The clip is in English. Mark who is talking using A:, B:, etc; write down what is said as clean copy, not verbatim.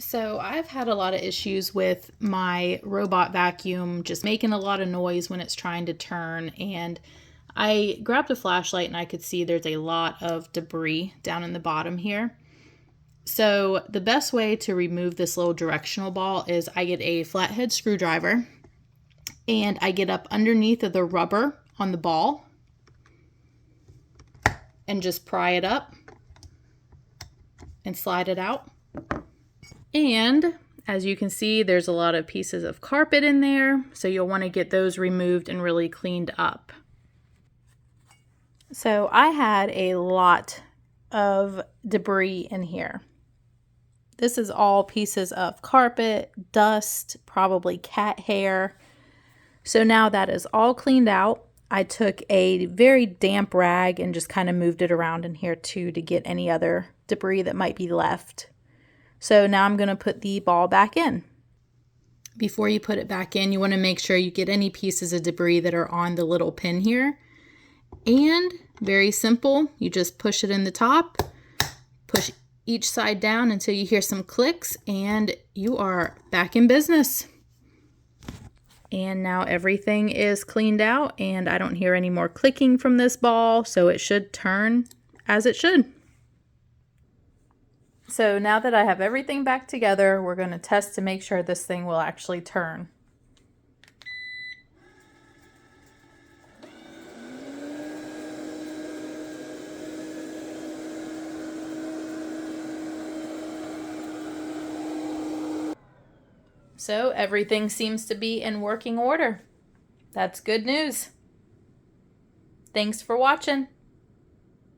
A: So I've had a lot of issues with my robot vacuum just making a lot of noise when it's trying to turn, and I grabbed a flashlight and I could see there's a lot of debris down in the bottom here. So the best way to remove this little directional ball is I get a flathead screwdriver and I get up underneath of the rubber on the ball and just pry it up and slide it out. And as you can see, there's a lot of pieces of carpet in there, so you'll want to get those removed and really cleaned up. So I had a lot of debris in here. This is all pieces of carpet, dust, probably cat hair. So now that is all cleaned out. I took a very damp rag and just kind of moved it around in here too to get any other debris that might be left. So now I'm going to put the ball back in. Before you put it back in, you want to make sure you get any pieces of debris that are on the little pin here. And very simple, you just push it in the top, push each side down until you hear some clicks, and you are back in business. And now everything is cleaned out and I don't hear any more clicking from this ball, so it should turn as it should. So now that I have everything back together, we're going to test to make sure this thing will actually turn. So everything seems to be in working order. That's good news. Thanks for watching.